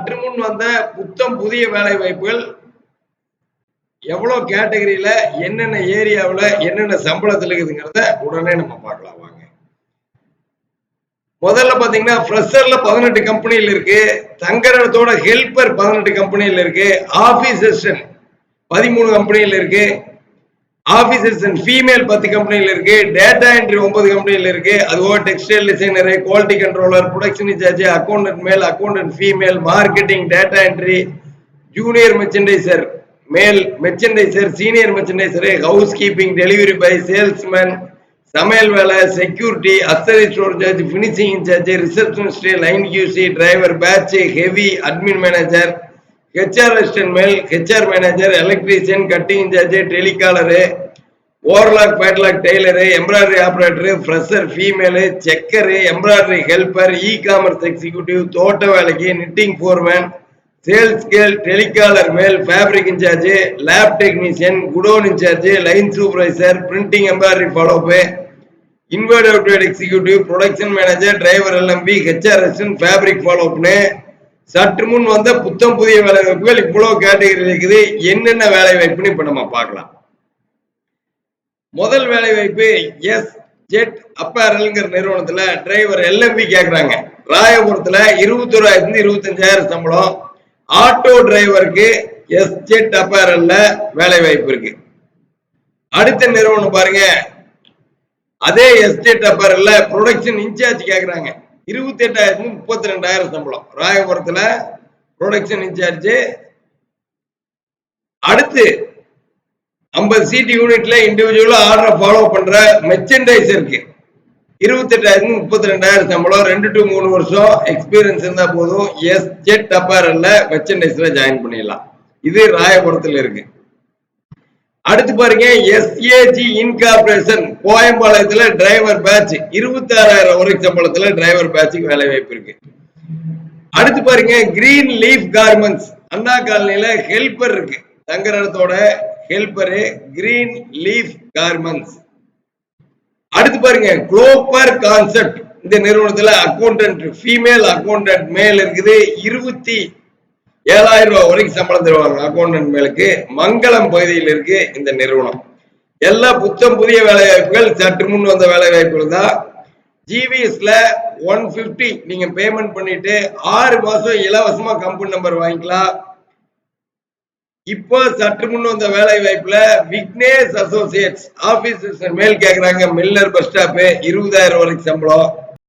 சற்று முன் வந்த புத்தம் புதிய வேலை வாய்ப்புகள் எவ்வளவு கேட்டகரியில என்னென்ன ஏரியாவில் என்னென்ன சம்பளத்தில் இருக்குதுங்கிறத உடனே நம்ம பார்க்கலாம் வாங்க. முதல்ல பாத்தீங்கன்னா ஃப்ரெஷர்ல 18 கம்பெனியில் இருக்கு, தங்கரத்தோட ஹெல்பர் 18 கம்பெனியில் இருக்கு, ஆபீஸ் அசிஸ்டன்ட் 13 கம்பெனியில் இருக்கு, ஆபீஸ் அசிஸ்டன்ட் ஃபீமேல் 10 கம்பெனியில் இருக்கு, டேட்டா என்ட்ரி 9 கம்பெனியில் இருக்கு, அதுவோ textile designer, quality controller, production incharge, accountant male, accountant female, marketing, data entry, junior merchandiser male, merchandiser, senior merchandiser, house keeping, delivery boy, salesman, சமையல் வேலை, security, அசரி store charge, finishing incharge, receptionist, line QC, driver, batch, heavy, admin manager, HR assistant male, HR manager, electrician, cutting incharge, telecaller, overlock, padlock, tailor, embroidery operator, fresher female, checker, embroidery helper, e commerce executive, தோட்ட வேலைக்கு, knitting foreman, sales girl, telecaller male, fabric incharge, lab technician, godown incharge, line supervisor, printing embroidery follow up, inward outward executive, production manager, driver LMV, HR assistant, fabric ஃபாலோப்னு சற்று முன் வந்த புத்தம் புதிய வேலை வாய்ப்புகள் இவ்வளவு கேட்டகரி இருக்குது. என்னென்ன வேலை வாய்ப்புன்னு இப்ப நம்ம பார்க்கலாம். முதல் வேலை வாய்ப்பு எஸ் ஜெட் அப்பேரல்ங்கிற நிறுவனத்துல டிரைவர் எல்எம்பி கேக்குறாங்க. ராயபுரத்துல 21,000 25,000 சம்பளம். ஆட்டோ டிரைவருக்கு எஸ் ஜெட் அப்பேரல்ல வேலை வாய்ப்பு இருக்கு. அடுத்த நிறுவனம் பாருங்க, அதே எஸ் ஜெட் அப்பேரல்ல ப்ரொடக்ஷன் இன்சார்ஜ் கேக்குறாங்க. 28,000 32,000 சம்பளம். ராயபுரத்துல ப்ரொடக்ஷன் இன்சார்ஜ். அடுத்து 50 சீட் யூனிட்ல இண்டிவிஜுவலா ஆர்டர் ஃபாலோ பண்ற மெர்ச்சன்டைசருக்கு 28,000 32,000 சம்பளம். 2 to 3 வருஷம் எக்ஸ்பீரியன்ஸ் இருந்தா போதும். எஸ் ஜெட் அப்பேரல்ல மெர்ச்சன்டைஸ்ல ஜாயின் பண்ணிடலாம். இது ராயபுரத்துல இருக்கு. அடுத்து பாருங்க, எஸ்ஏஜி இன்கார்பரேஷன் கோயம்பாளையத்துல டிரைவர் பேட்ச் 26,000 வரைக்கும் சம்பளத்துல டிரைவர் பேட்சுக்கு வேலை வாய்ப்பு இருக்கு. அடுத்து பாருங்க, கிரீன் லீஃப் கார்மெண்ட்ஸ் அண்ணா காலனில ஹெல்பர் இருக்கு. தங்கரத்தோட ஹெல்பரு, கிரீன் லீஃப் கார்மெண்ட்ஸ். அடுத்து பாருங்க, குளோபர் கான்செப்ட் இந்த நிறுவனத்துல அக்கௌண்டன்ட் ஃபீமேல், அக்கௌண்டன்ட் மேல் இருக்குது. 27,000 ரூபாய் வரைக்கும் சம்பளம் தருவாங்க அக்கௌண்டன்ட் மேலுக்கு. மங்களம் பகுதியில் இருக்கு இந்த நிறுவனம். எல்லா புத்தம் புதிய வேலை வாய்ப்புகள், சற்று முன் வந்த வேலை வாய்ப்புகள் தான். ஜிவிஎஸ்ல 150 நீங்க பேமெண்ட் பண்ணிட்டு 6 மாசம் இலவசமா கம்பெனி நம்பர் வாங்கிக்கலாம். இப்போ சற்று முன் வந்த வேலை வாய்ப்புல விக்னேஷ் அசோசியேட்ஸ் ஆபீஸ் மேல் கேக்குறாங்க. மில்லர் பஸ் ஸ்டாப் 20,000 வரைக்கும் சம்பளம்.